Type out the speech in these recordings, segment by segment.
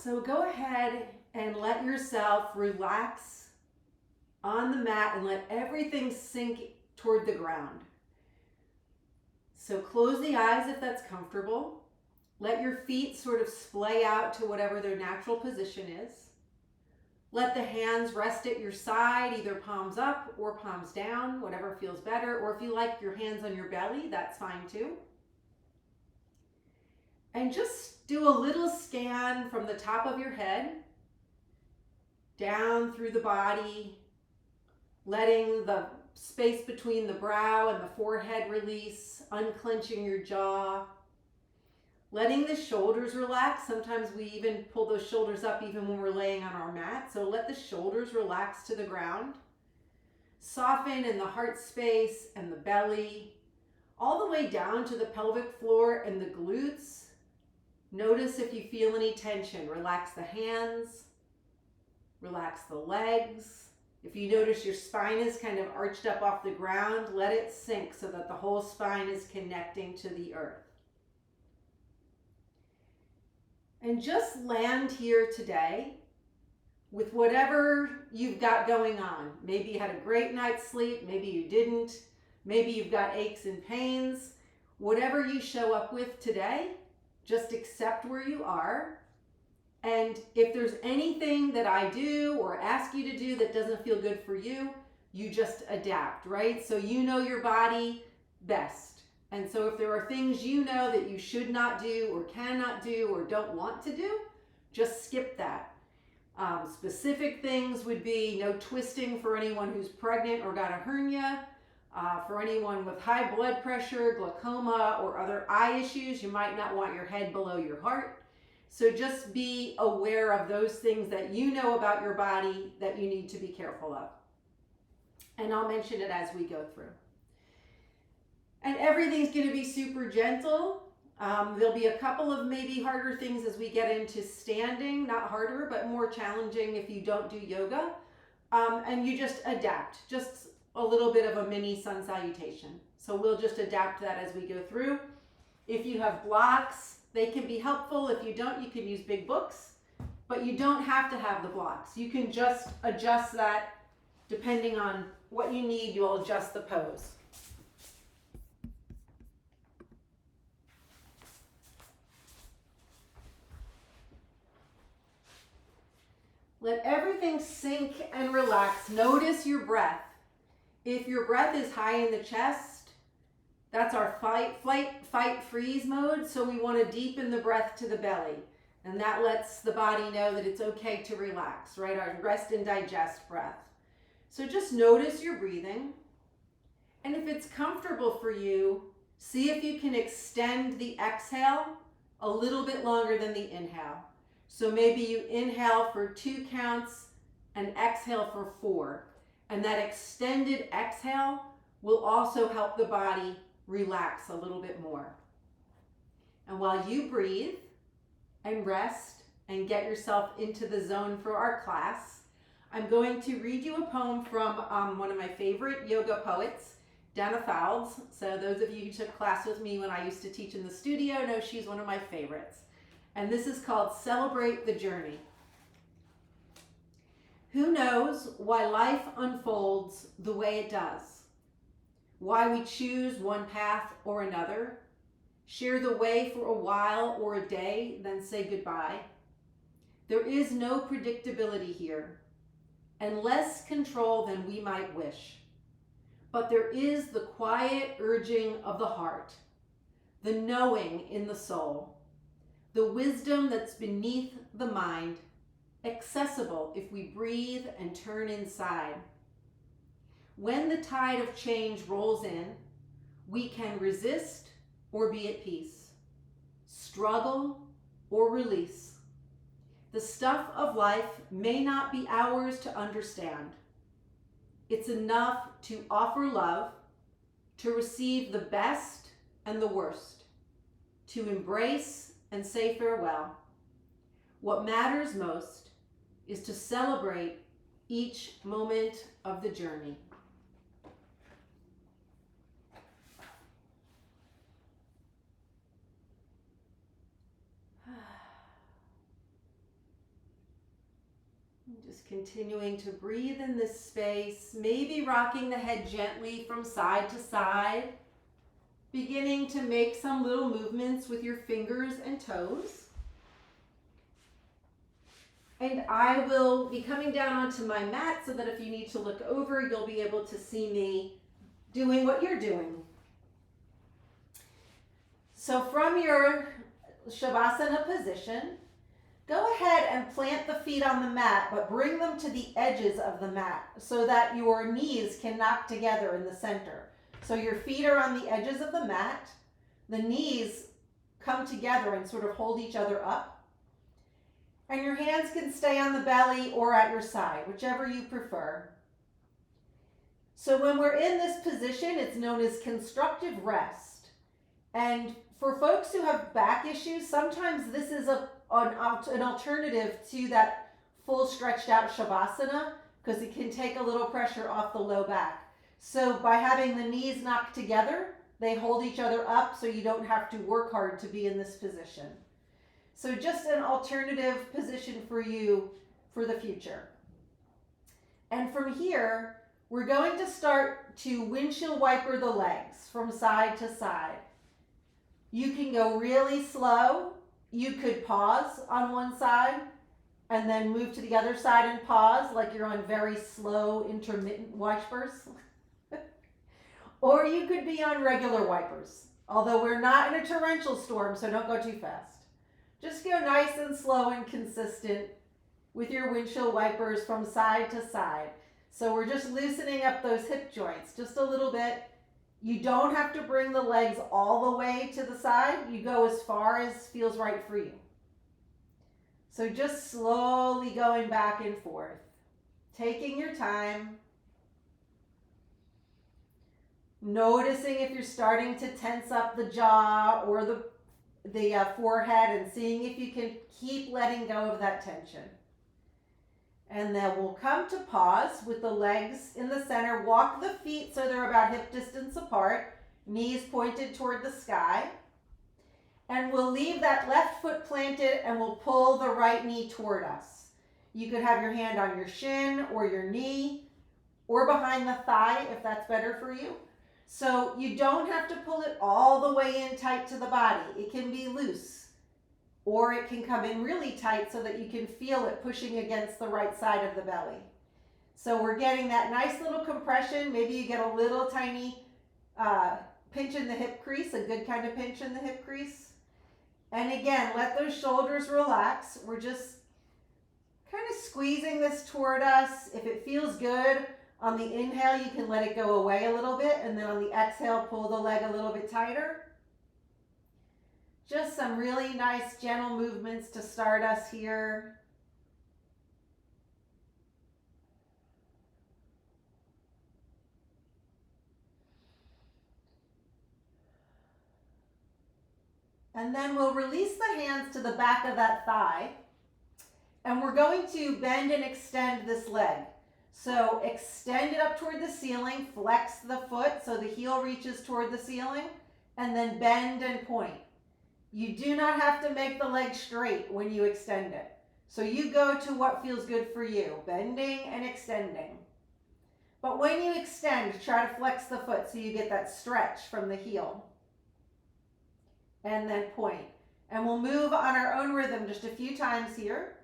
So go ahead and let yourself relax on the mat and let everything sink toward the ground. So close the eyes if that's comfortable. Let your feet sort of splay out to whatever their natural position is. Let the hands rest at your side, either palms up or palms down, whatever feels better. Or if you like your hands on your belly, that's fine too. And just do a little scan from the top of your head down through the body, letting the space between the brow and the forehead release, unclenching your jaw, letting the shoulders relax. Sometimes we even pull those shoulders up even when we're laying on our mat. So let the shoulders relax to the ground. Soften in the heart space and the belly, all the way down to the pelvic floor and the glutes. Notice if you feel any tension. Relax the hands, relax the legs. If you notice your spine is kind of arched up off the ground, let it sink so that the whole spine is connecting to the earth. And just land here today with whatever you've got going on. Maybe you had a great night's sleep, maybe you didn't, maybe you've got aches and pains. Whatever you show up with today, just accept where you are. And if there's anything that I do or ask you to do that doesn't feel good for you, you just adapt, right? So you know your body best. And so if there are things you know that you should not do or cannot do or don't want to do, just skip that. Specific things would be no twisting for anyone who's pregnant or got a hernia. For anyone with high blood pressure, glaucoma, or other eye issues, you might not want your head below your heart. So just be aware of those things that you know about your body that you need to be careful of. And I'll mention it as we go through. And everything's going to be super gentle. There'll be a couple of maybe harder things as we get into standing, not harder, but more challenging if you don't do yoga. And you just adapt, just a little bit of a mini sun salutation. So we'll just adapt that as we go through. If you have blocks, they can be helpful. If you don't, you can use big books, but you don't have to have the blocks. You can just adjust that depending on what you need. You'll adjust the pose. Let everything sink and relax. Notice your breath. If your breath is high in the chest, that's our fight, flight, fight, freeze mode. So we want to deepen the breath to the belly. And that lets the body know that it's okay to relax, right? Our rest and digest breath. So just notice your breathing. And if it's comfortable for you, see if you can extend the exhale a little bit longer than the inhale. So maybe you inhale for 2 counts and exhale for 4. And that extended exhale will also help the body relax a little bit more. And while you breathe and rest and get yourself into the zone for our class, I'm going to read you a poem from one of my favorite yoga poets, Dana Fowles. So those of you who took class with me when I used to teach in the studio know she's one of my favorites. And this is called Celebrate the Journey. Who knows why life unfolds the way it does? Why we choose one path or another, share the way for a while or a day, then say goodbye. There is no predictability here, and less control than we might wish. But there is the quiet urging of the heart, the knowing in the soul, the wisdom that's beneath the mind, accessible if we breathe and turn inside. When the tide of change rolls in, we can resist or be at peace, struggle or release. The stuff of life may not be ours to understand. It's enough to offer love, to receive the best and the worst, to embrace and say farewell. What matters most is to celebrate each moment of the journey. Just continuing to breathe in this space, maybe rocking the head gently from side to side, beginning to make some little movements with your fingers and toes. And I will be coming down onto my mat so that if you need to look over, you'll be able to see me doing what you're doing. So from your Shavasana position, go ahead and plant the feet on the mat, but bring them to the edges of the mat so that your knees can knock together in the center. So your feet are on the edges of the mat, the knees come together and sort of hold each other up, and your hands can stay on the belly or at your side, whichever you prefer. So when we're in this position, it's known as constructive rest. And for folks who have back issues, sometimes this is an alternative to that full stretched out Shavasana because it can take a little pressure off the low back. So by having the knees knocked together, they hold each other up so you don't have to work hard to be in this position. So just an alternative position for you for the future. And from here, we're going to start to windshield wiper the legs from side to side. You can go really slow. You could pause on one side and then move to the other side and pause like you're on very slow intermittent wipers. Or you could be on regular wipers, although we're not in a torrential storm, so don't go too fast. Just go nice and slow and consistent with your windshield wipers from side to side. So we're just loosening up those hip joints just a little bit. You don't have to bring the legs all the way to the side. You go as far as feels right for you. So just slowly going back and forth, taking your time. Noticing if you're starting to tense up the jaw or the forehead and seeing if you can keep letting go of that tension. And then we'll come to pause with the legs in the center. Walk the feet so they're about hip distance apart, knees pointed toward the sky. And we'll leave that left foot planted and we'll pull the right knee toward us. You could have your hand on your shin or your knee or behind the thigh if that's better for you. So you don't have to pull it all the way in tight to the body. It can be loose, or it can come in really tight so that you can feel it pushing against the right side of the belly. So we're getting that nice little compression. Maybe you get a little tiny pinch in the hip crease, a good kind of pinch in the hip crease. And again, let those shoulders relax. We're just kind of squeezing this toward us. If it feels good, on the inhale, you can let it go away a little bit, and then on the exhale, pull the leg a little bit tighter. Just some really nice, gentle movements to start us here. And then we'll release the hands to the back of that thigh, and we're going to bend and extend this leg. So extend it up toward the ceiling, flex the foot so the heel reaches toward the ceiling, and then bend and point. You do not have to make the leg straight when you extend it. So you go to what feels good for you, bending and extending. But when you extend, try to flex the foot so you get that stretch from the heel. And then point. And we'll move on our own rhythm just a few times here.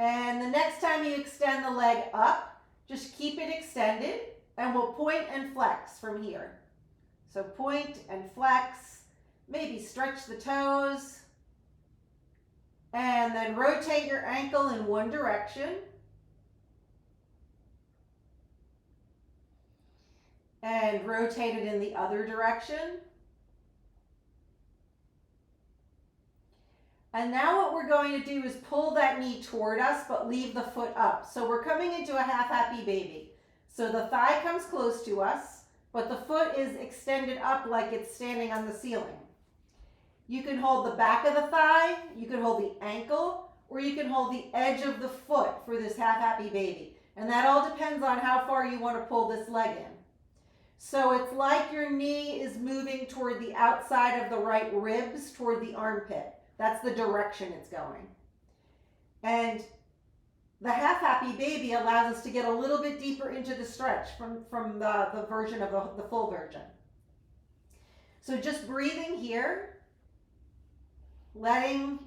And the next time you extend the leg up, just keep it extended and we'll point and flex from here. So point and flex, maybe stretch the toes, and then rotate your ankle in one direction. And rotate it in the other direction. And now what we're going to do is pull that knee toward us, but leave the foot up. So we're coming into a half happy baby. So the thigh comes close to us, but the foot is extended up like it's standing on the ceiling. You can hold the back of the thigh, you can hold the ankle, or you can hold the edge of the foot for this half happy baby. And that all depends on how far you want to pull this leg in. So it's like your knee is moving toward the outside of the right ribs, toward the armpit. That's the direction it's going. And the half happy baby allows us to get a little bit deeper into the stretch from the version of the full version. So just breathing here, letting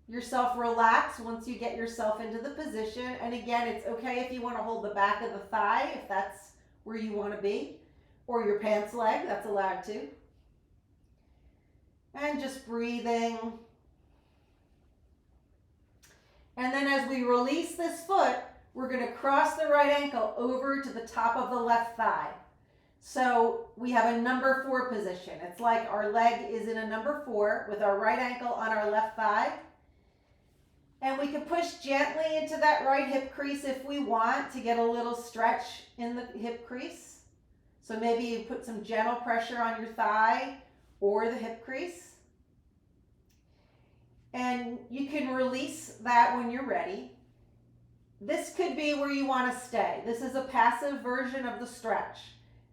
yourself relax once you get yourself into the position. And again, it's okay if you want to hold the back of the thigh, if that's where you want to be, or your pants leg, that's allowed too. And just breathing. And then as we release this foot, we're going to cross the right ankle over to the top of the left thigh. So we have a number 4 position. It's like our leg is in a number 4 with our right ankle on our left thigh. And we can push gently into that right hip crease if we want to get a little stretch in the hip crease. So maybe you put some gentle pressure on your thigh or the hip crease. And you can release that when you're ready. This could be where you want to stay. This is a passive version of the stretch.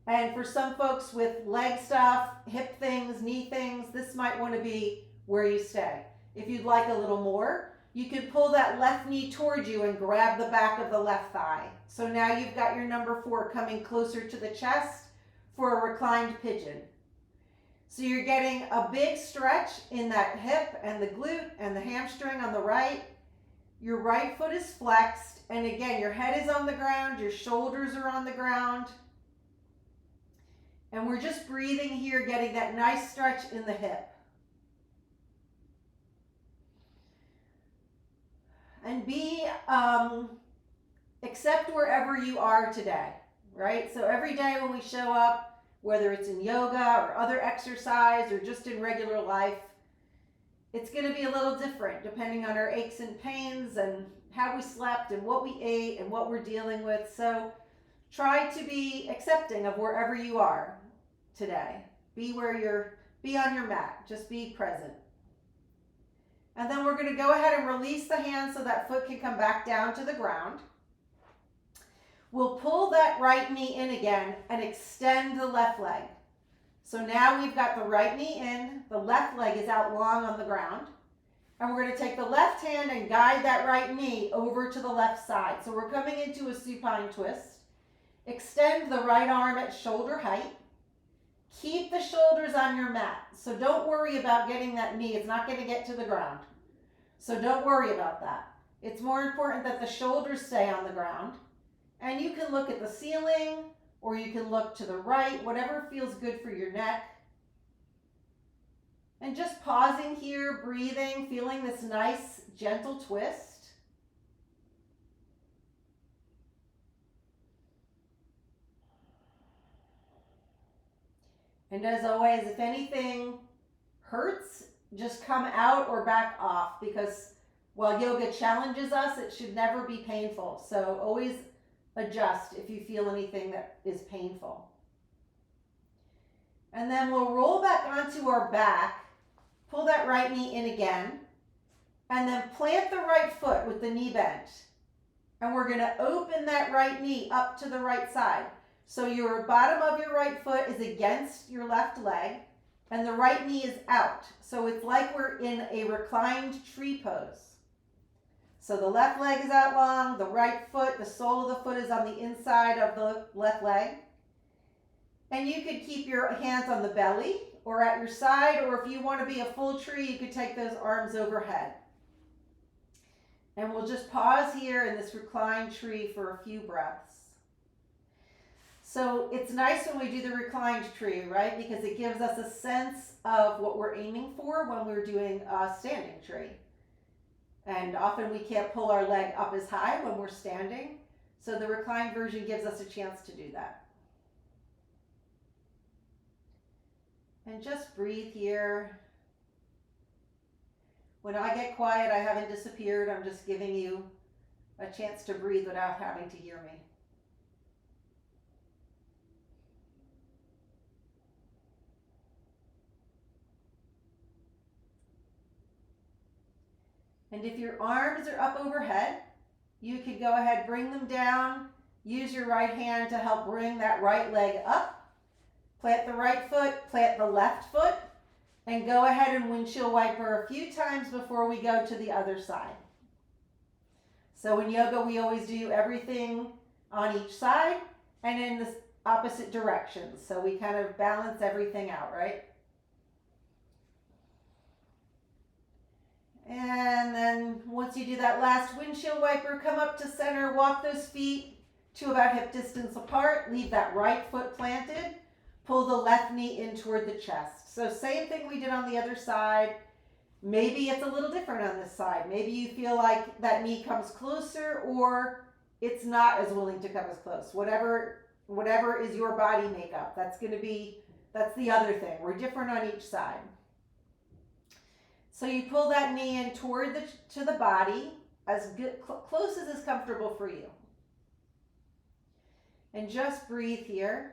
And for some folks with leg stuff, hip things, knee things, this might want to be where you stay. If you'd like a little more, you can pull that left knee towards you and grab the back of the left thigh. So now you've got your number 4 coming closer to the chest for a reclined pigeon. So you're getting a big stretch in that hip and the glute and the hamstring on the right. Your right foot is flexed. And again, your head is on the ground, your shoulders are on the ground. And we're just breathing here, getting that nice stretch in the hip. And accept wherever you are today, right? So every day when we show up, whether it's in yoga or other exercise or just in regular life, it's going to be a little different depending on our aches and pains and how we slept and what we ate and what we're dealing with. So try to be accepting of wherever you are today. Be on your mat. Just be present. And then we're going to go ahead and release the hand so that foot can come back down to the ground. We'll pull that right knee in again and extend the left leg. So now we've got the right knee in, the left leg is out long on the ground. And we're going to take the left hand and guide that right knee over to the left side. So we're coming into a supine twist. Extend the right arm at shoulder height. Keep the shoulders on your mat. So don't worry about getting that knee. It's not going to get to the ground. So don't worry about that. It's more important that the shoulders stay on the ground. And you can look at the ceiling or you can look to the right, whatever feels good for your neck. And just pausing here, breathing, feeling this nice, gentle twist. And as always, if anything hurts, just come out or back off, because while yoga challenges us, it should never be painful. So always adjust if you feel anything that is painful. And then we'll roll back onto our back, pull that right knee in again, and then plant the right foot with the knee bent. And we're going to open that right knee up to the right side. So your bottom of your right foot is against your left leg, and the right knee is out. So it's like we're in a reclined tree pose. So the left leg is out long, the right foot, the sole of the foot is on the inside of the left leg. And you could keep your hands on the belly or at your side, or if you want to be a full tree, you could take those arms overhead. And we'll just pause here in this reclined tree for a few breaths. So it's nice when we do the reclined tree, right? Because it gives us a sense of what we're aiming for when we're doing a standing tree. And often we can't pull our leg up as high when we're standing. So the reclined version gives us a chance to do that. And just breathe here. When I get quiet, I haven't disappeared. I'm just giving you a chance to breathe without having to hear me. And if your arms are up overhead, you could go ahead, bring them down. Use your right hand to help bring that right leg up. Plant the right foot, plant the left foot, and go ahead and windshield wiper a few times before we go to the other side. So in yoga, we always do everything on each side and in the opposite directions. So we kind of balance everything out, right? And then once you do that last windshield wiper, come up to center, walk those feet to about hip distance apart, leave that right foot planted, pull the left knee in toward the chest. So same thing we did on the other side. Maybe it's a little different on this side. Maybe you feel like that knee comes closer or it's not as willing to come as close. Whatever is your body makeup, that's the other thing. We're different on each side. So you pull that knee in toward the body as close as is comfortable for you. And just breathe here.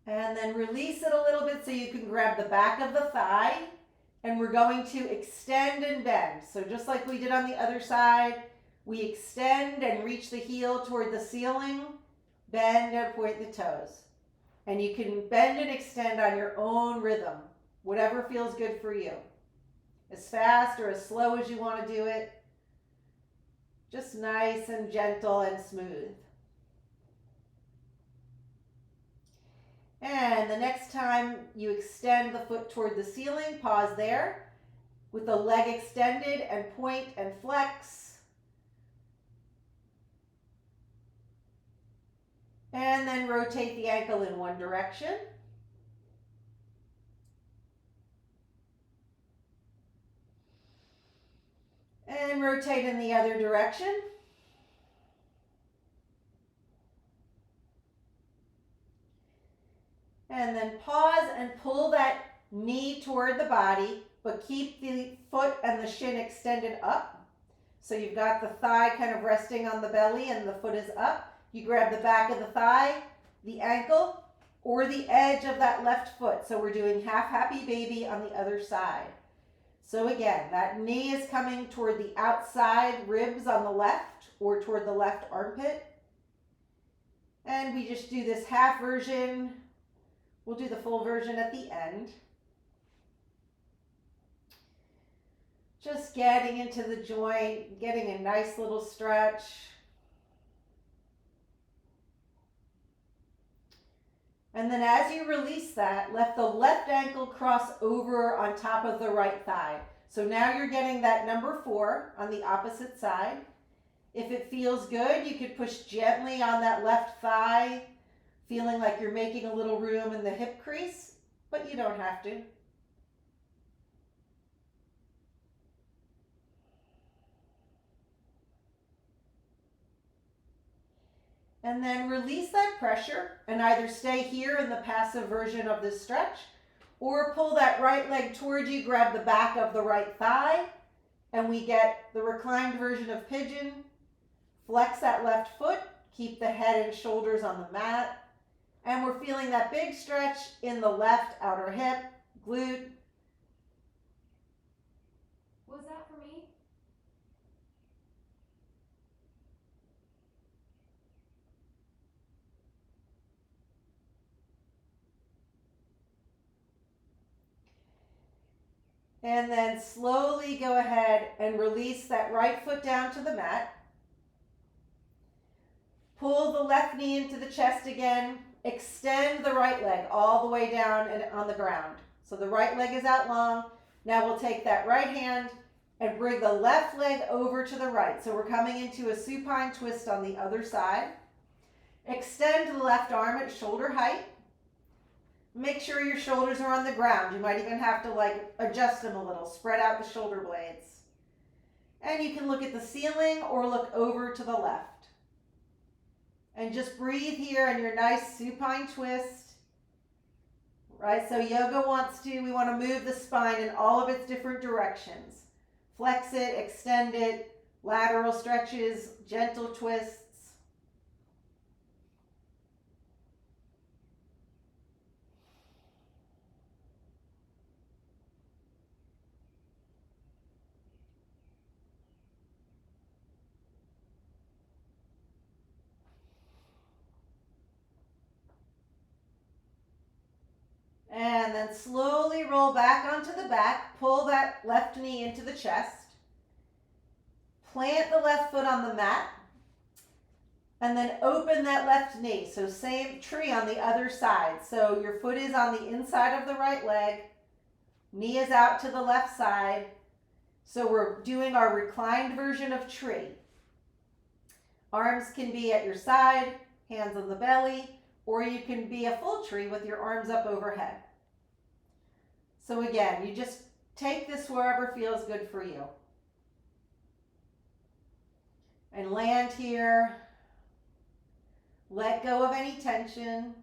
And then release it a little bit so you can grab the back of the thigh. And we're going to extend and bend. So just like we did on the other side, we extend and reach the heel toward the ceiling, bend and point the toes. And you can bend and extend on your own rhythm, whatever feels good for you. As fast or as slow as you want to do it. Just nice and gentle and smooth. And the next time you extend the foot toward the ceiling, pause there with the leg extended and point and flex. And then rotate the ankle in one direction. And rotate in the other direction. And then pause and pull that knee toward the body, but keep the foot and the shin extended up. So you've got the thigh kind of resting on the belly and the foot is up. You grab the back of the thigh, the ankle, or the edge of that left foot. So we're doing half happy baby on the other side. So again, that knee is coming toward the outside ribs on the left or toward the left armpit. And we just do this half version. We'll do the full version at the end. Just getting into the joint, getting a nice little stretch. And then as you release that, let the left ankle cross over on top of the right thigh. So now you're getting that number 4 on the opposite side. If it feels good, you could push gently on that left thigh, feeling like you're making a little room in the hip crease, but you don't have to. And then release that pressure and either stay here in the passive version of this stretch or pull that right leg towards you, grab the back of the right thigh, and we get the reclined version of pigeon. Flex that left foot, keep the head and shoulders on the mat, and we're feeling that big stretch in the left outer hip, glute. Was that for me? And then slowly go ahead and release that right foot down to the mat. Pull the left knee into the chest again. Extend the right leg all the way down and on the ground. So the right leg is out long. Now we'll take that right hand and bring the left leg over to the right. So we're coming into a supine twist on the other side. Extend the left arm at shoulder height. Make sure your shoulders are on the ground. You might even have to adjust them a little. Spread out the shoulder blades. And you can look at the ceiling or look over to the left. And just breathe here in your nice supine twist. Right, so yoga we want to move the spine in all of its different directions. Flex it, extend it, lateral stretches, gentle twists. And then slowly roll back onto the back. Pull that left knee into the chest. Plant the left foot on the mat. And then open that left knee. So same tree on the other side. So your foot is on the inside of the right leg. Knee is out to the left side. So we're doing our reclined version of tree. Arms can be at your side, hands on the belly, or you can be a full tree with your arms up overhead. So again, you just take this wherever feels good for you. And land here. Let go of any tension.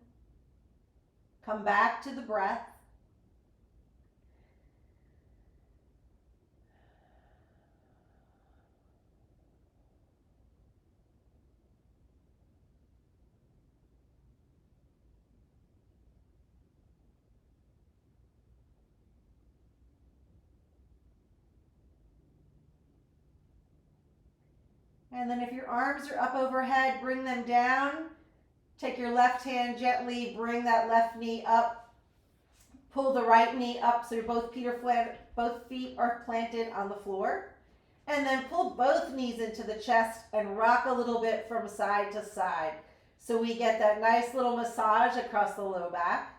Come back to the breath. And then if your arms are up overhead, bring them down. Take your left hand gently, bring that left knee up. Pull the right knee up so both feet are planted on the floor. And then pull both knees into the chest and rock a little bit from side to side. So we get that nice little massage across the low back.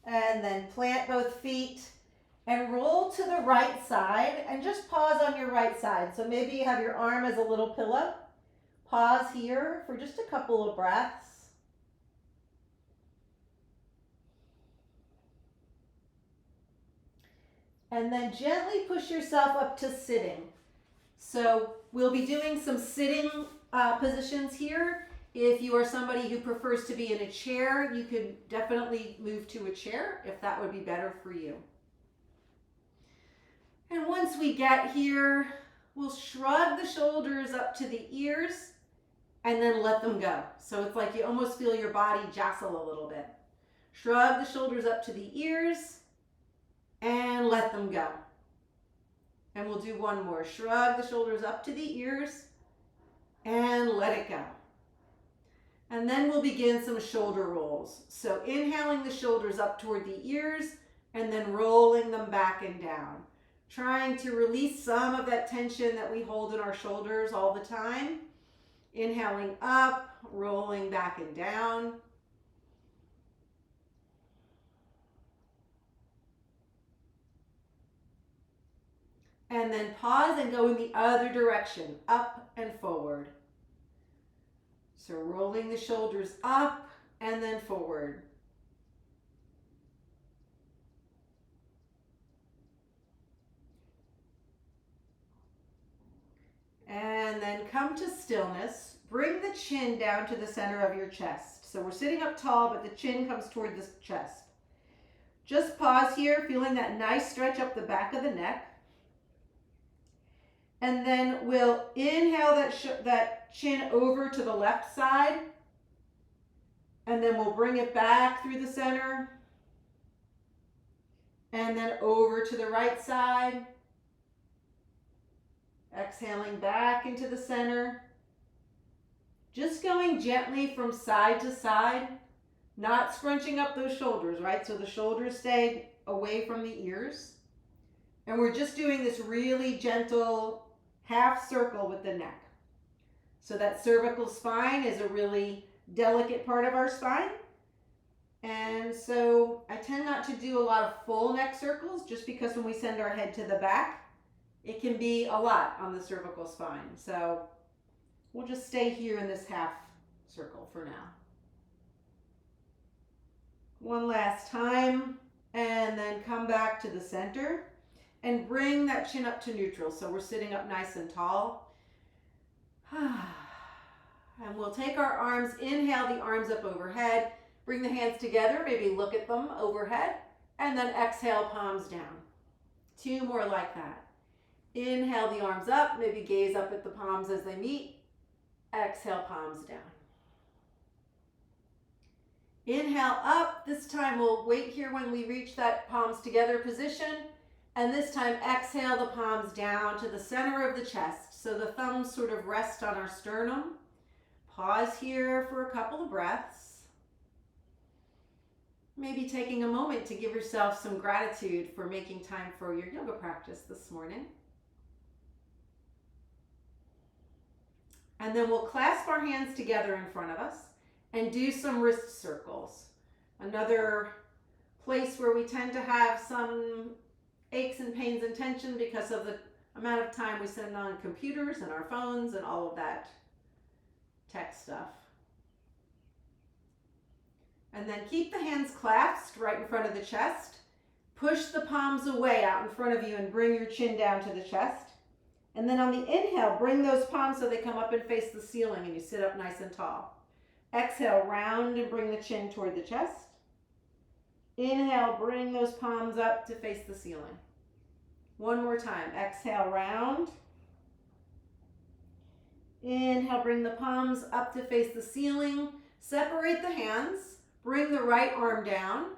And then plant both feet and roll to the right side and just pause on your right side. So maybe you have your arm as a little pillow. Pause here for just a couple of breaths. And then gently push yourself up to sitting. So we'll be doing some sitting positions here. If you are somebody who prefers to be in a chair, you could definitely move to a chair if that would be better for you. And once we get here, we'll shrug the shoulders up to the ears and then let them go. So it's like you almost feel your body jostle a little bit. Shrug the shoulders up to the ears and let them go. And we'll do one more. Shrug the shoulders up to the ears and let it go. And then we'll begin some shoulder rolls. So inhaling the shoulders up toward the ears and then rolling them back and down. Trying to release some of that tension that we hold in our shoulders all the time. Inhaling up, rolling back and down. And then pause and go in the other direction, up and forward. So rolling the shoulders up and then forward. And then come to stillness. Bring the chin down to the center of your chest. So we're sitting up tall, but the chin comes toward the chest. Just pause here, feeling that nice stretch up the back of the neck. And then we'll inhale that chin over to the left side. And then we'll bring it back through the center. And then over to the right side. Exhaling back into the center. Just going gently from side to side. Not scrunching up those shoulders, right? So the shoulders stay away from the ears. And we're just doing this really gentle half circle with the neck. So that cervical spine is a really delicate part of our spine. And so I tend not to do a lot of full neck circles just because when we send our head to the back, it can be a lot on the cervical spine. So we'll just stay here in this half circle for now. One last time, and then come back to the center and bring that chin up to neutral. So we're sitting up nice and tall. And we'll take our arms, inhale the arms up overhead, bring the hands together, maybe look at them overhead, and then exhale, palms down. Two more like that. Inhale the arms up, maybe gaze up at the palms as they meet. Exhale, palms down. Inhale up. This time we'll wait here when we reach that palms together position. And this time exhale the palms down to the center of the chest. So the thumbs sort of rest on our sternum. Pause here for a couple of breaths. Maybe taking a moment to give yourself some gratitude for making time for your yoga practice this morning. And then we'll clasp our hands together in front of us and do some wrist circles. Another place where we tend to have some aches and pains and tension because of the amount of time we spend on computers and our phones and all of that tech stuff. And then keep the hands clasped right in front of the chest. Push the palms away out in front of you and bring your chin down to the chest. And then on the inhale, bring those palms so they come up and face the ceiling and you sit up nice and tall. Exhale, round and bring the chin toward the chest. Inhale, bring those palms up to face the ceiling. One more time. Exhale, round. Inhale, bring the palms up to face the ceiling. Separate the hands. Bring the right arm down.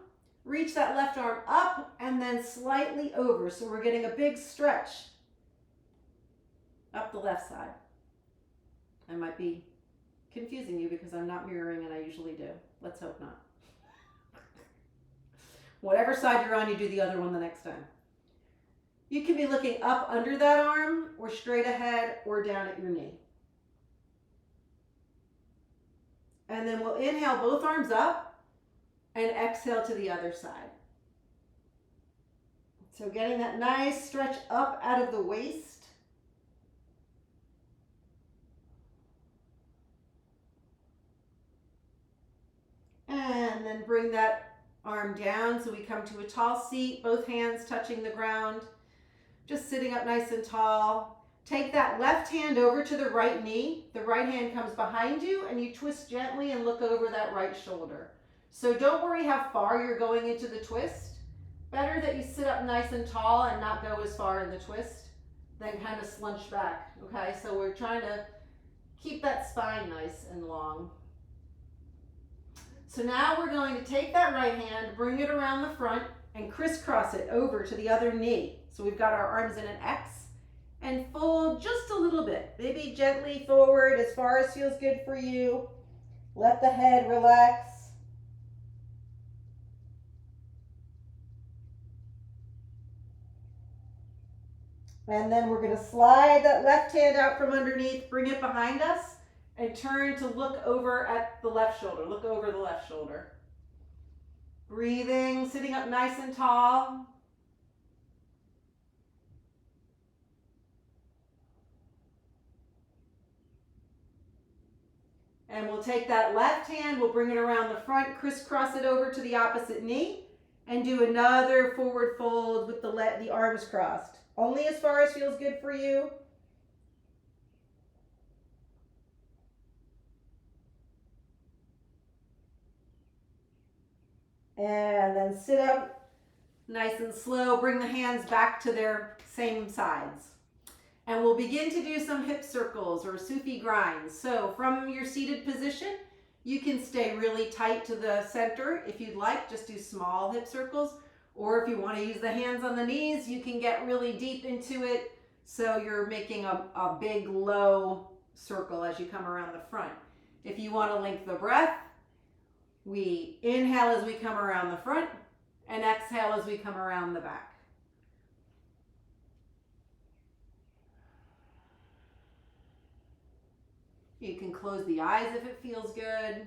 Reach that left arm up and then slightly over. So we're getting a big stretch up the left side. I might be confusing you because I'm not mirroring and I usually do. Let's hope not. Whatever side you're on, you do the other one the next time. You can be looking up under that arm or straight ahead or down at your knee. And then we'll inhale both arms up and exhale to the other side. So getting that nice stretch up out of the waist. And then bring that arm down so we come to a tall seat, both hands touching the ground, just sitting up nice and tall. Take that left hand over to the right knee. The right hand comes behind you and you twist gently and look over that right shoulder. So don't worry how far you're going into the twist. Better that you sit up nice and tall and not go as far in the twist than kind of slunch back. Okay, so we're trying to keep that spine nice and long. So now we're going to take that right hand, bring it around the front, and crisscross it over to the other knee. So we've got our arms in an X, and fold just a little bit. Maybe gently forward as far as feels good for you. Let the head relax. And then we're going to slide that left hand out from underneath, bring it behind us, and turn to look over at the left shoulder. Look over the left shoulder. Breathing, sitting up nice and tall. And we'll take that left hand, we'll bring it around the front, crisscross it over to the opposite knee, and do another forward fold with the arms crossed. Only as far as feels good for you. And then sit up nice and slow. Bring the hands back to their same sides. And we'll begin to do some hip circles or Sufi grinds. So from your seated position, you can stay really tight to the center. If you'd like, just do small hip circles. Or if you want to use the hands on the knees, you can get really deep into it. So you're making a big low circle as you come around the front. If you want to link the breath, we inhale as we come around the front and exhale as we come around the back. You can close the eyes if it feels good.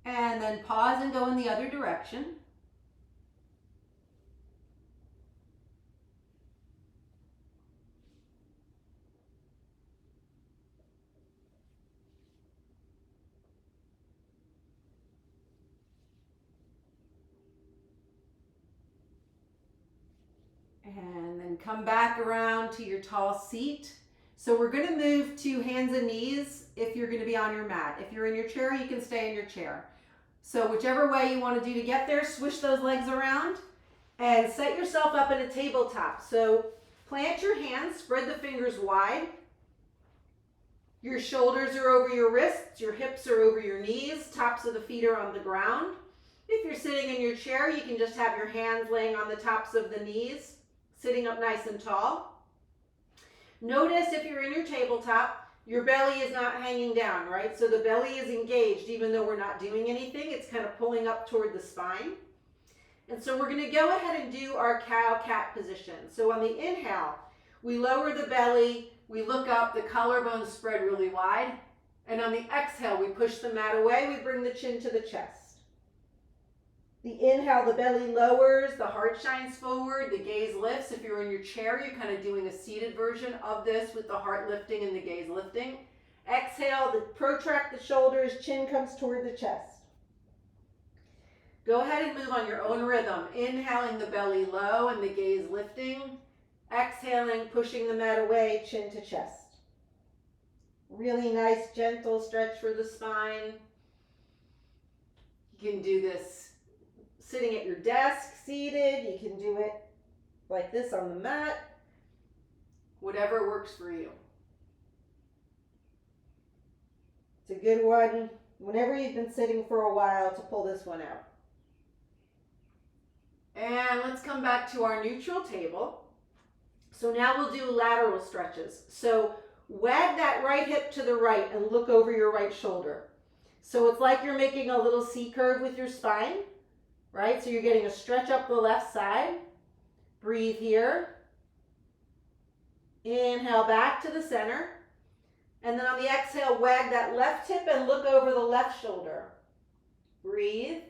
And then pause and go in the other direction. And then come back around to your tall seat. So we're going to move to hands and knees if you're going to be on your mat. If you're in your chair, you can stay in your chair. So whichever way you want to do to get there, swish those legs around and set yourself up in a tabletop. So plant your hands, spread the fingers wide. Your shoulders are over your wrists, your hips are over your knees, tops of the feet are on the ground. If you're sitting in your chair, you can just have your hands laying on the tops of the knees, sitting up nice and tall. Notice if you're in your tabletop, your belly is not hanging down, right? So the belly is engaged even though we're not doing anything. It's kind of pulling up toward the spine. And so we're going to go ahead and do our cow-cat position. So on the inhale, we lower the belly, we look up, the collarbones spread really wide. And on the exhale, we push the mat away, we bring the chin to the chest. The inhale, the belly lowers, the heart shines forward, the gaze lifts. If you're in your chair, you're kind of doing a seated version of this with the heart lifting and the gaze lifting. Exhale, protract the shoulders, chin comes toward the chest. Go ahead and move on your own rhythm. Inhaling the belly low and the gaze lifting. Exhaling, pushing the mat away, chin to chest. Really nice, gentle stretch for the spine. You can do this sitting at your desk, seated. You can do it like this on the mat. Whatever works for you. It's a good one whenever you've been sitting for a while to pull this one out. And let's come back to our neutral table. So now we'll do lateral stretches. So wag that right hip to the right and look over your right shoulder. So it's like you're making a little C curve with your spine, right? So you're getting a stretch up the left side. Breathe here. Inhale back to the center. And then on the exhale, wag that left hip and look over the left shoulder. Breathe.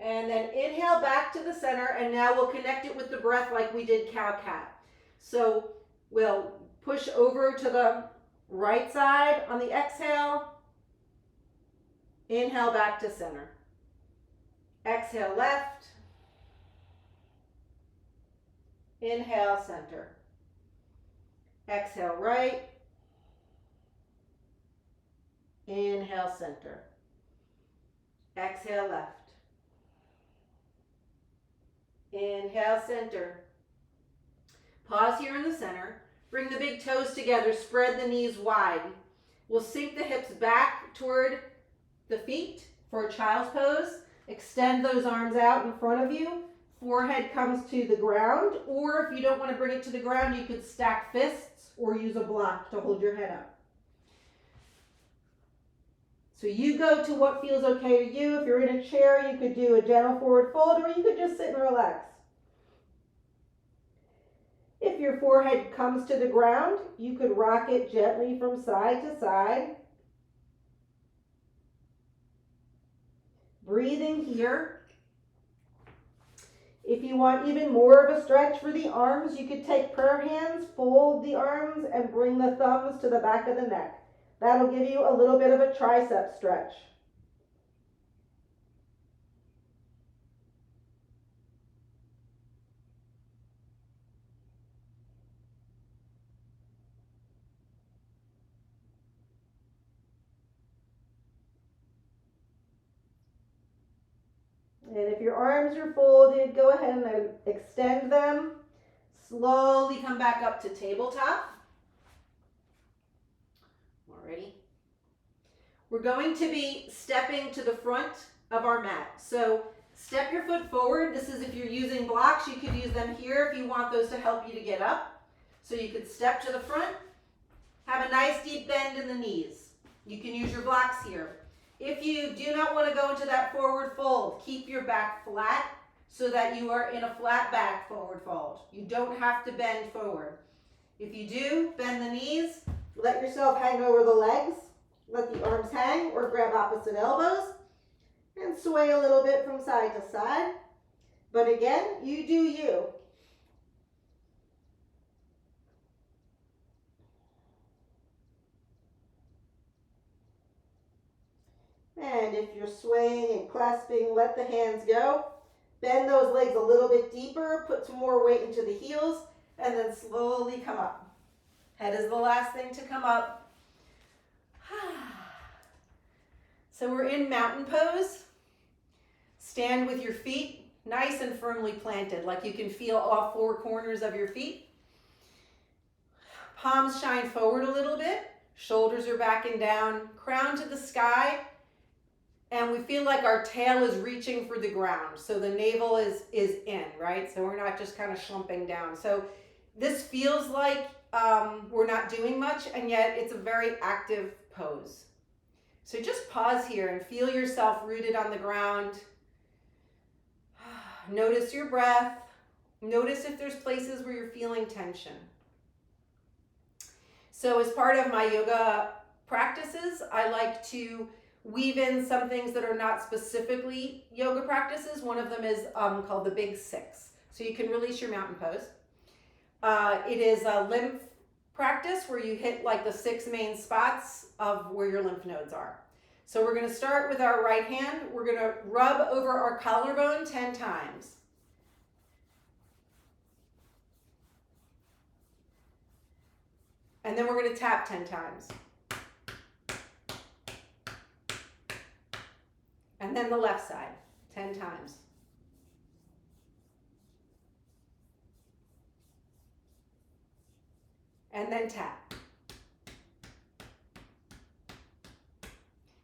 And then inhale back to the center, and now we'll connect it with the breath like we did cow-cat. So we'll push over to the right side on the exhale. Inhale back to center. Exhale left. Inhale center. Exhale right. Inhale center. Exhale left. Inhale center. Pause here in the center. Bring the big toes together. Spread the knees wide. We'll sink the hips back toward the feet for a child's pose. Extend those arms out in front of you. Forehead comes to the ground, or if you don't want to bring it to the ground, you could stack fists or use a block to hold your head up. So you go to what feels okay to you. If you're in a chair, you could do a gentle forward fold, or you could just sit and relax. If your forehead comes to the ground, you could rock it gently from side to side. Breathing here. If you want even more of a stretch for the arms, you could take prayer hands, fold the arms, and bring the thumbs to the back of the neck. That'll give you a little bit of a tricep stretch. And if your arms are folded, go ahead and extend them. Slowly come back up to tabletop. Alrighty. We're going to be stepping to the front of our mat. So step your foot forward. This is if you're using blocks, you could use them here if you want those to help you to get up. So you could step to the front. Have a nice deep bend in the knees. You can use your blocks here. If you do not want to go into that forward fold, keep your back flat so that you are in a flat back forward fold. You don't have to bend forward. If you do, bend the knees, let yourself hang over the legs, let the arms hang or grab opposite elbows, and sway a little bit from side to side. But again, you do you. And if you're swaying and clasping, let the hands go. Bend those legs a little bit deeper, put some more weight into the heels, and then slowly come up. Head is the last thing to come up. So we're in mountain pose. Stand with your feet nice and firmly planted, like you can feel all four corners of your feet. Palms shine forward a little bit. Shoulders are back and down. Crown to the sky. and we feel like our tail is reaching for the ground. So the navel is in, right? So we're not just kind of slumping down. So this feels like we're not doing much, and yet it's a very active pose. So just pause here and feel yourself rooted on the ground. Notice your breath. Notice if there's places where you're feeling tension. So as part of my yoga practices, I like to weave in some things that are not specifically yoga practices. One of them is called the Big Six. So you can release your mountain pose. It is a lymph practice where you hit like the 6 main spots of where your lymph nodes are. So we're going to start with our right hand. We're going to rub over our collarbone 10 times. And then we're going to tap 10 times. And then the left side, 10 times. And then tap.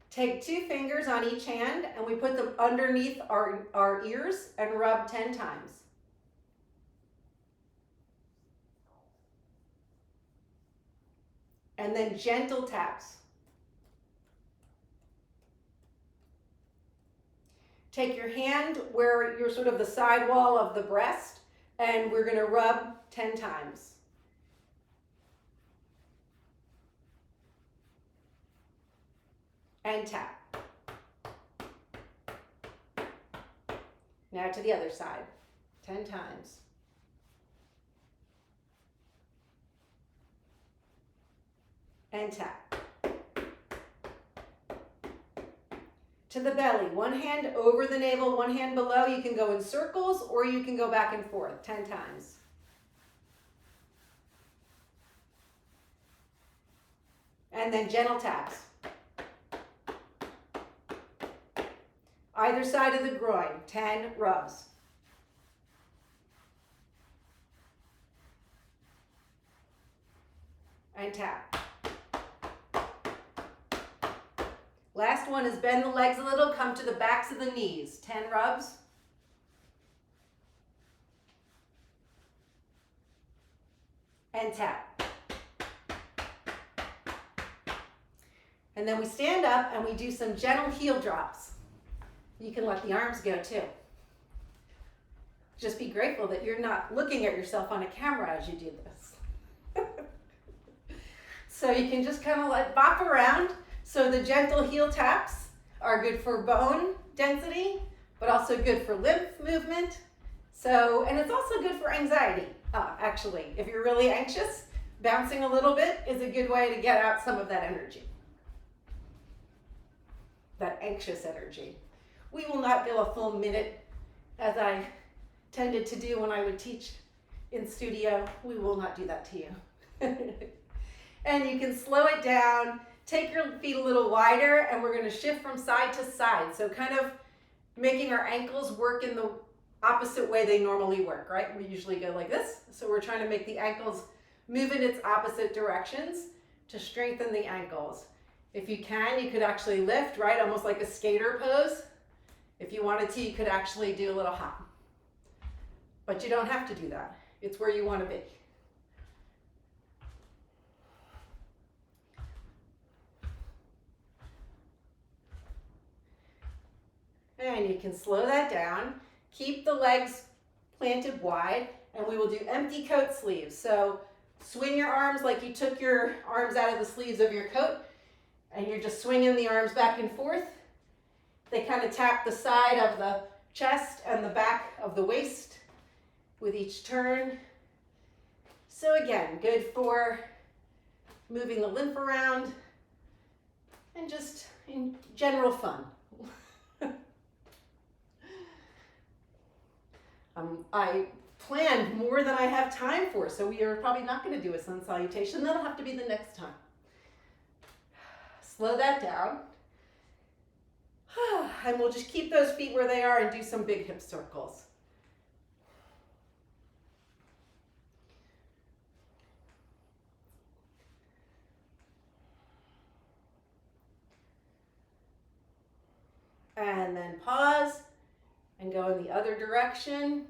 Take 2 fingers on each hand and we put them underneath our ears and rub 10 times. And then gentle taps. Take your hand where you're sort of the side wall of the breast and we're going to rub 10 times. And tap. Now to the other side, 10 times. And tap. To the belly, one hand over the navel, one hand below. You can go in circles or you can go back and forth 10 times. And then gentle taps. Either side of the groin, 10 rubs. And tap. Last one is bend the legs a little, come to the backs of the knees, 10 rubs. And tap. And then we stand up and we do some gentle heel drops. You can let the arms go too. Just be grateful that you're not looking at yourself on a camera as you do this. So you can just kind of let bop around. So the gentle heel taps are good for bone density, but also good for lymph movement. So, and it's also good for anxiety. Actually, if you're really anxious, bouncing a little bit is a good way to get out some of that energy. That anxious energy. We will not go a full minute as I tended to do when I would teach in studio. We will not do that to you. And you can slow it down, take your feet a little wider, and we're going to shift from side to side. So kind of making our ankles work in the opposite way they normally work, right? We usually go like this. So we're trying to make the ankles move in its opposite directions to strengthen the ankles. If you can, you could actually lift, right? Almost like a skater pose. If you wanted to, you could actually do a little hop. But you don't have to do that. It's where you want to be. And you can slow that down. Keep the legs planted wide, and we will do empty coat sleeves. So swing your arms like you took your arms out of the sleeves of your coat, and you're just swinging the arms back and forth. They kind of tap the side of the chest and the back of the waist with each turn. So again, good for moving the lymph around and just in general fun. I planned more than I have time for, so we are probably not going to do a sun salutation. That'll have to be the next time. Slow that down. And we'll just keep those feet where they are and do some big hip circles. And then pause and go in the other direction.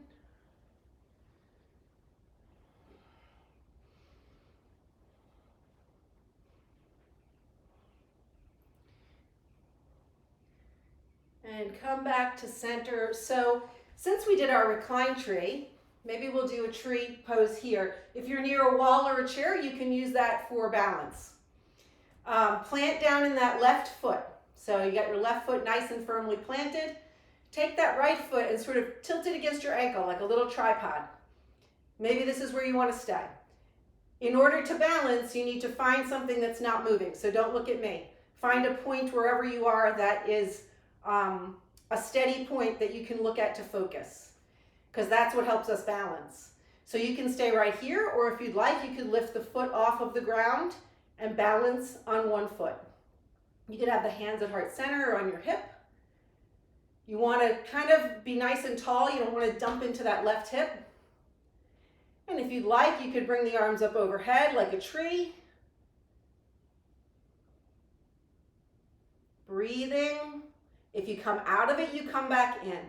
And come back to center. So since we did our recline tree, maybe we'll do a tree pose here. If you're near a wall or a chair, you can use that for balance. Plant down in that left foot. So you got your left foot nice and firmly planted. Take that right foot and sort of tilt it against your ankle like a little tripod. Maybe this is where you want to stay. In order to balance, you need to find something that's not moving. So don't look at me. Find a point wherever you are that is a steady point that you can look at to focus, because that's what helps us balance. So you can stay right here, or if you'd like, you could lift the foot off of the ground and balance on one foot. You could have the hands at heart center or on your hip. You want to kind of be nice and tall. You don't want to dump into that left hip. And if you'd like, you could bring the arms up overhead like a tree. Breathing. If you come out of it, you come back in.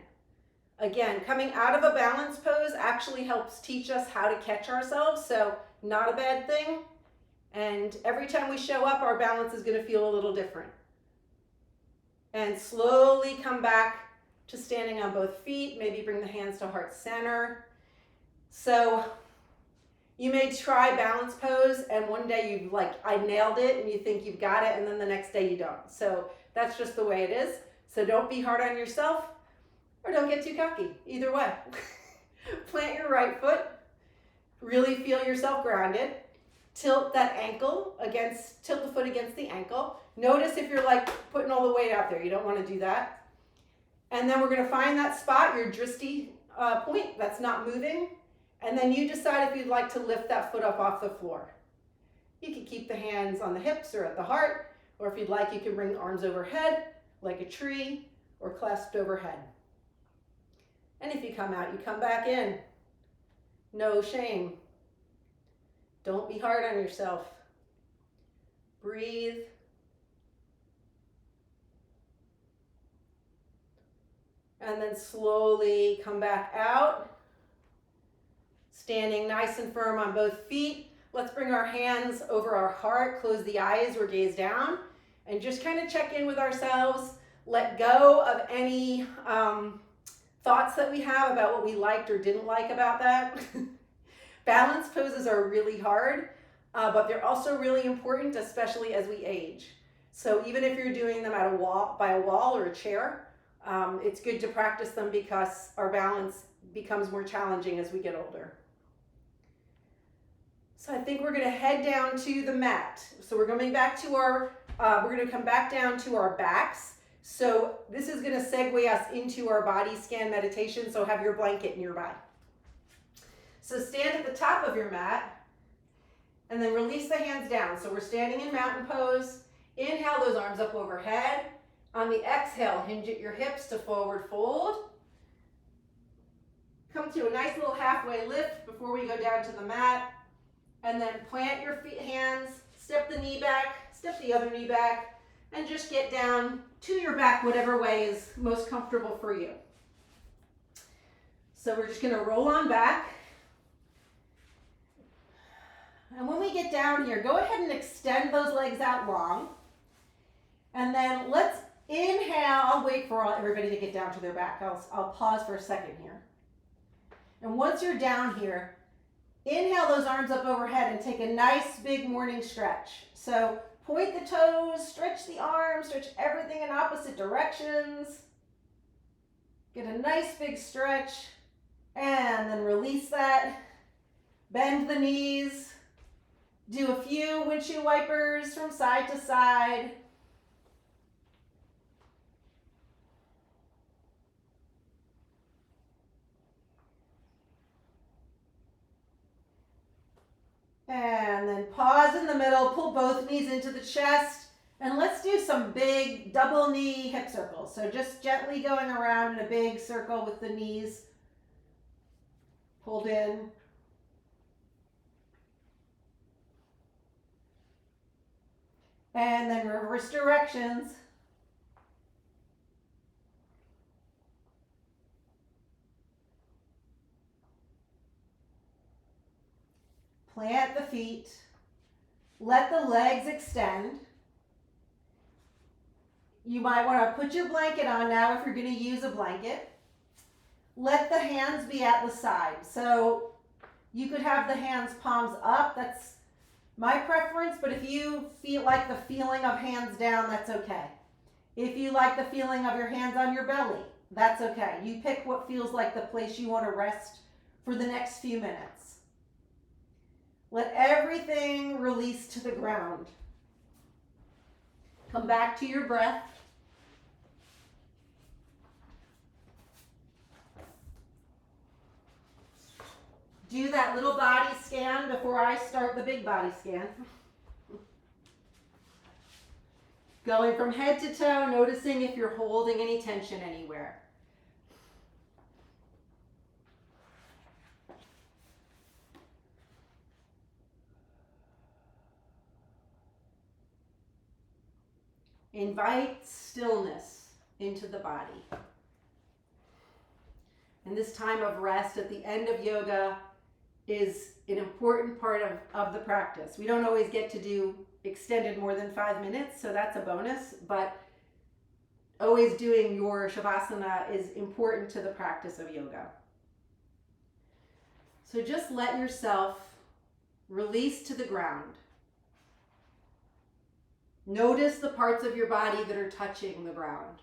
Again, coming out of a balance pose actually helps teach us how to catch ourselves, so not a bad thing. And every time we show up, our balance is going to feel a little different. And slowly come back to standing on both feet. Maybe bring the hands to heart center. So you may try balance pose, and one day you've I nailed it, and you think you've got it, and then the next day you don't. So that's just the way it is. So don't be hard on yourself, or don't get too cocky. Either way. Plant your right foot. Really feel yourself grounded. Tilt that ankle tilt the foot against the ankle. Notice if you're putting all the weight out there. You don't want to do that. And then we're going to find that spot, your dristy point that's not moving. And then you decide if you'd like to lift that foot up off the floor. You can keep the hands on the hips or at the heart, or if you'd like, you can bring the arms overhead like a tree or clasped overhead. And if you come out, you come back in. No shame. Don't be hard on yourself. Breathe. And then slowly come back out. Standing nice and firm on both feet. Let's bring our hands over our heart, close the eyes or gaze down, and just kind of check in with ourselves. Let go of any thoughts that we have about what we liked or didn't like about that. Balance poses are really hard, but they're also really important, especially as we age. So even if you're doing them at by a wall or a chair, it's good to practice them because our balance becomes more challenging as we get older. So I think we're going to head down to the mat. So we're coming back to we're going to come back down to our backs. So this is going to segue us into our body scan meditation. So have your blanket nearby. So stand at the top of your mat and then release the hands down. So we're standing in mountain pose. Inhale those arms up overhead. On the exhale, hinge at your hips to forward fold. Come to a nice little halfway lift before we go down to the mat. And then plant your hands, step the knee back, step the other knee back, and just get down to your back whatever way is most comfortable for you. So we're just going to roll on back. And when we get down here, go ahead and extend those legs out long. And then let's inhale. I'll wait for everybody to get down to their back. I'll pause for a second here. And once you're down here, inhale those arms up overhead and take a nice big morning stretch. So point the toes, stretch the arms, stretch everything in opposite directions. Get a nice big stretch and then release that. Bend the knees. Do a few windshield wipers from side to side. And then pause in the middle, pull both knees into the chest, and let's do some big double knee hip circles. So just gently going around in a big circle with the knees pulled in. And then reverse directions. Plant the feet. Let the legs extend. You might want to put your blanket on now if you're going to use a blanket. Let the hands be at the side. So you could have the hands palms up. That's my preference, but if you feel like the feeling of hands down, that's okay. If you like the feeling of your hands on your belly, that's okay. You pick what feels like the place you want to rest for the next few minutes. Let everything release to the ground. Come back to your breath. Do that little body scan before I start the big body scan. Going from head to toe, noticing if you're holding any tension anywhere. Invite stillness into the body. And this time of rest at the end of yoga is an important part of the practice. We don't always get to do extended more than 5 minutes, so that's a bonus, but always doing your shavasana is important to the practice of yoga. So just let yourself release to the ground. Notice the parts of your body that are touching the ground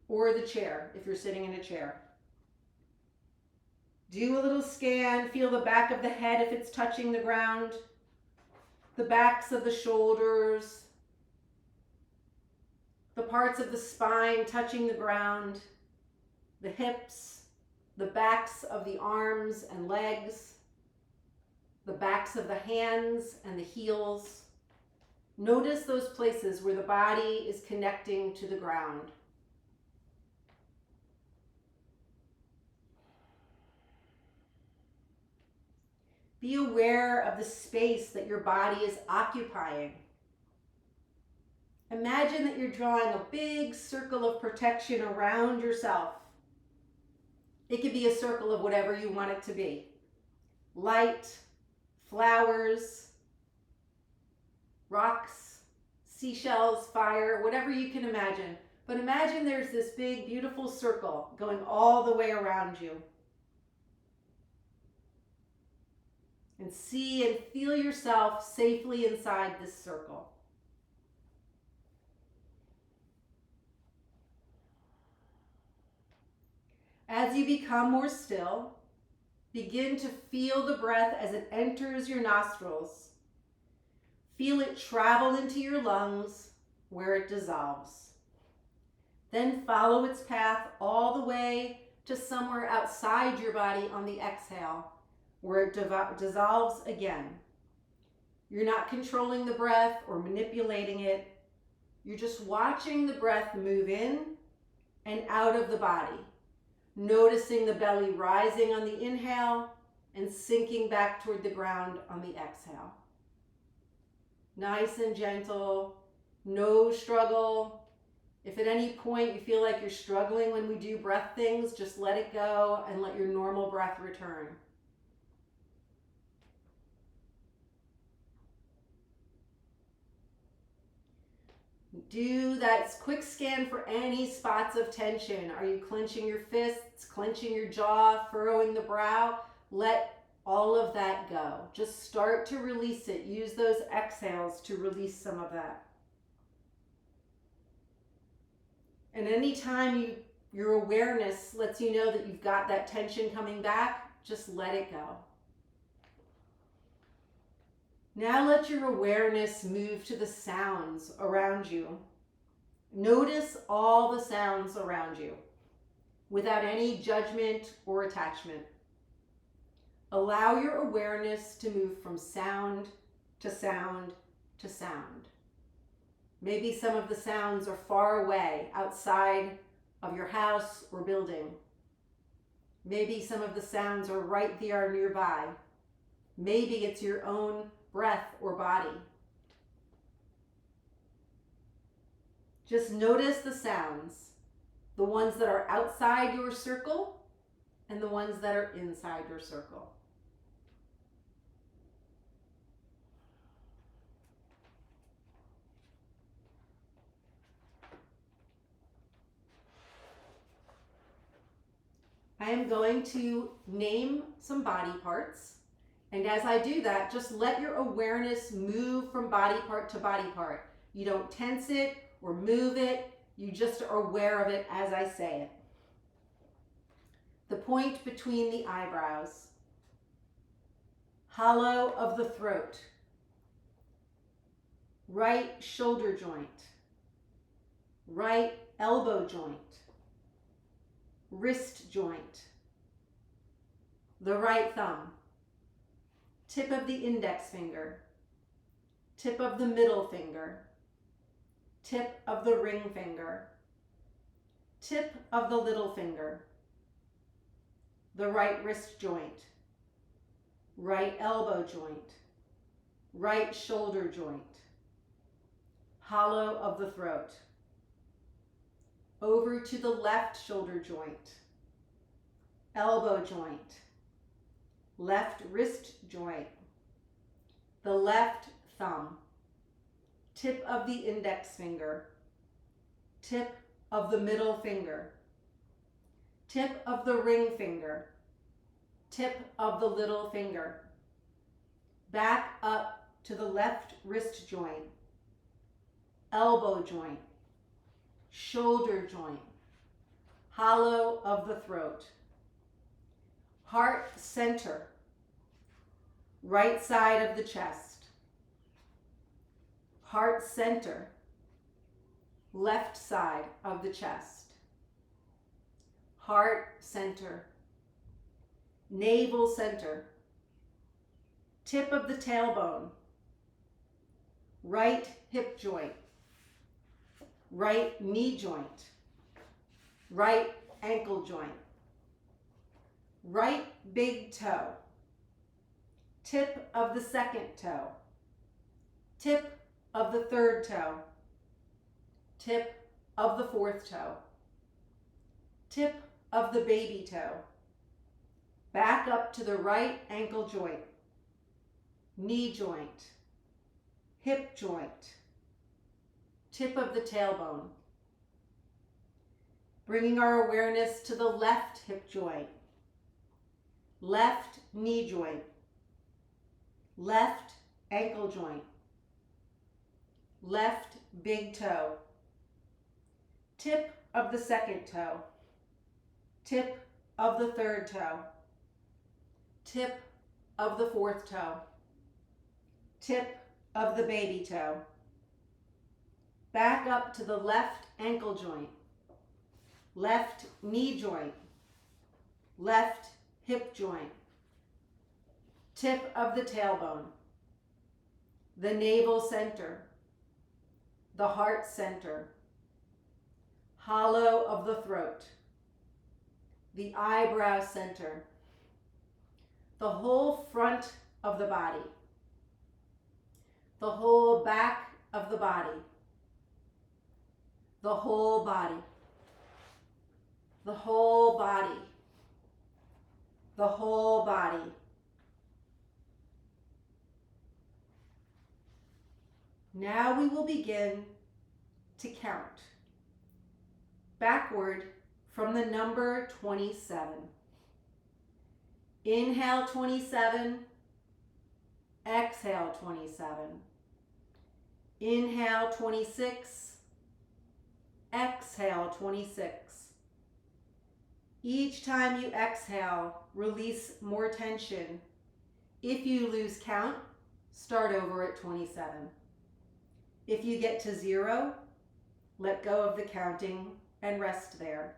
or the chair if you're sitting in a chair. Do a little scan, feel the back of the head if it's touching the ground, the backs of the shoulders, the parts of the spine touching the ground, the hips, the backs of the arms and legs, the backs of the hands and the heels. Notice those places where the body is connecting to the ground. Be aware of the space that your body is occupying. Imagine that you're drawing a big circle of protection around yourself. It could be a circle of whatever you want it to be. Light, flowers, rocks, seashells, fire, whatever you can imagine. But imagine there's this big, beautiful circle going all the way around you. And see and feel yourself safely inside this circle. As you become more still, begin to feel the breath as it enters your nostrils. Feel it travel into your lungs where it dissolves. Then follow its path all the way to somewhere outside your body on the exhale, where it dissolves again. You're not controlling the breath or manipulating it. You're just watching the breath move in and out of the body, noticing the belly rising on the inhale and sinking back toward the ground on the exhale. Nice and gentle, no struggle. If at any point you feel like you're struggling when we do breath things, just let it go and let your normal breath return. Do that quick scan for any spots of tension. Are you clenching your fists, clenching your jaw, furrowing the brow? Let all of that go. Just start to release it. Use those exhales to release some of that. And anytime your awareness lets you know that you've got that tension coming back, just let it go. Now let your awareness move to the sounds around you. Notice all the sounds around you without any judgment or attachment. Allow your awareness to move from sound to sound to sound. Maybe some of the sounds are far away, outside of your house or building. Maybe some of the sounds are right there nearby. Maybe it's your own breath or body. Just notice the sounds, the ones that are outside your circle and the ones that are inside your circle. I am going to name some body parts. And as I do that, just let your awareness move from body part to body part. You don't tense it or move it. You just are aware of it as I say it. The point between the eyebrows. Hollow of the throat. Right shoulder joint. Right elbow joint. Wrist joint. The right thumb. Tip of the index finger. Tip of the middle finger. Tip of the ring finger. Tip of the little finger. The right wrist joint. Right elbow joint. Right shoulder joint. Hollow of the throat. Over to the left shoulder joint. Elbow joint. Left wrist joint. The left thumb. Tip of the index finger. Tip of the middle finger. Tip of the ring finger. Tip of the little finger. Back up to the left wrist joint. Elbow joint. Shoulder joint. Hollow of the throat. Heart center. Right side of the chest. Heart center. Left side of the chest. Heart center. Navel center. Tip of the tailbone. Right hip joint. Right knee joint. Right ankle joint. Right big toe. Tip of the second toe. Tip of the third toe. Tip of the fourth toe. Tip of the baby toe. Back up to the right ankle joint. Knee joint. Hip joint. Tip of the tailbone. Bringing our awareness to the left hip joint. Left knee joint. Left ankle joint. Left big toe. Tip of the second toe. Tip of the third toe. Tip of the fourth toe. Tip of the baby toe. Back up to the left ankle joint. Left knee joint. Left hip joint. Tip of the tailbone. The navel center. The heart center. Hollow of the throat. The eyebrow center. The whole front of the body. The whole back of the body. The whole body. The whole body. The whole body. Now we will begin to count backward from the number 27. Inhale 27, exhale 27. Inhale 26, exhale 26. Each time you exhale, release more tension. If you lose count, start over at 27. If you get to 0, let go of the counting and rest there.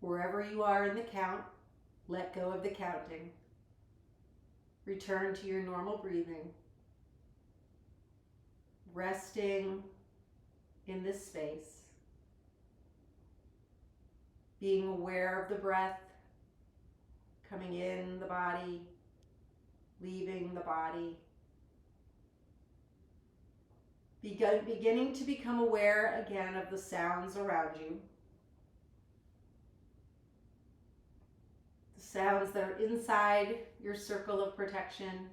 Wherever you are in the count, let go of the counting. Return to your normal breathing, resting in this space, being aware of the breath coming in the body, leaving the body. Beginning to become aware again of the sounds around you. The sounds that are inside your circle of protection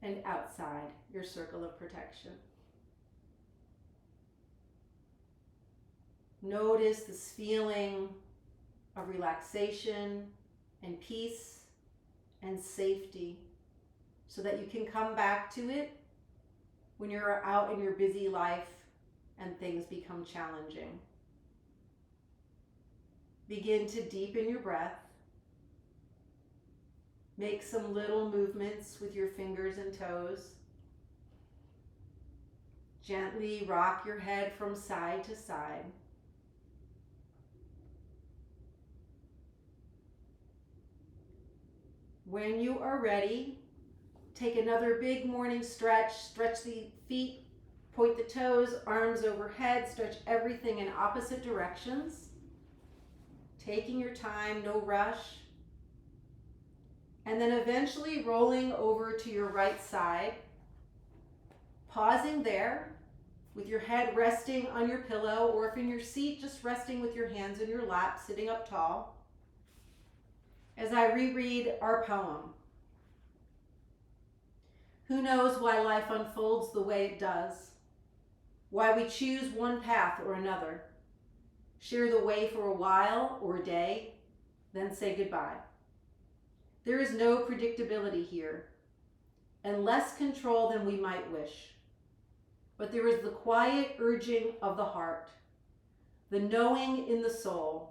and outside your circle of protection. Notice this feeling of relaxation and peace and safety so that you can come back to it when you're out in your busy life and things become challenging. Begin to deepen your breath. Make some little movements with your fingers and toes. Gently rock your head from side to side. When you are ready, take another big morning stretch. Stretch the feet, point the toes, arms overhead, stretch everything in opposite directions. Taking your time, no rush. And then eventually rolling over to your right side. Pausing there with your head resting on your pillow, or if in your seat, just resting with your hands in your lap, sitting up tall. As I reread our poem. Who knows why life unfolds the way it does? Why we choose one path or another, share the way for a while or a day, then say goodbye. There is no predictability here, and less control than we might wish. But there is the quiet urging of the heart, the knowing in the soul,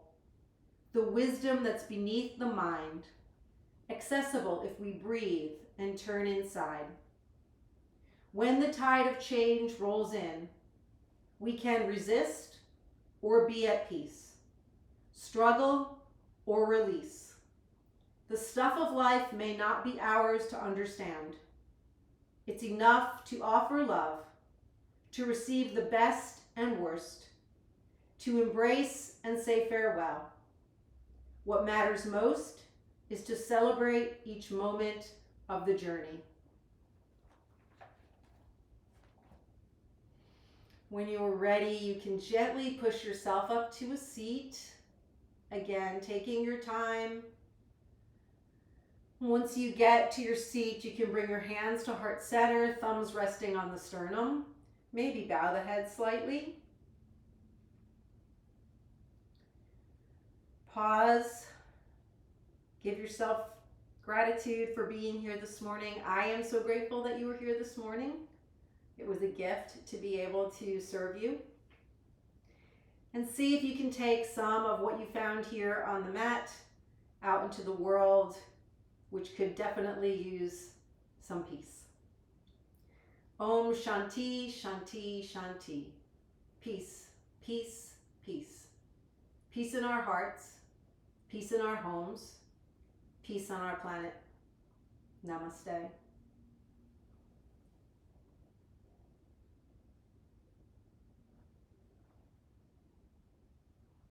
the wisdom that's beneath the mind, accessible if we breathe and turn inside. When the tide of change rolls in, we can resist or be at peace, struggle or release. The stuff of life may not be ours to understand. It's enough to offer love, to receive the best and worst, to embrace and say farewell. What matters most is to celebrate each moment of the journey. When you're ready, you can gently push yourself up to a seat. Again, taking your time. Once you get to your seat, you can bring your hands to heart center, thumbs resting on the sternum. Maybe bow the head slightly. Pause. Give yourself gratitude for being here this morning. I am so grateful that you were here this morning. It was a gift to be able to serve you. And see if you can take some of what you found here on the mat out into the world, which could definitely use some peace. Om Shanti, Shanti, Shanti. Peace, peace, peace. Peace in our hearts, peace in our homes, peace on our planet. Namaste.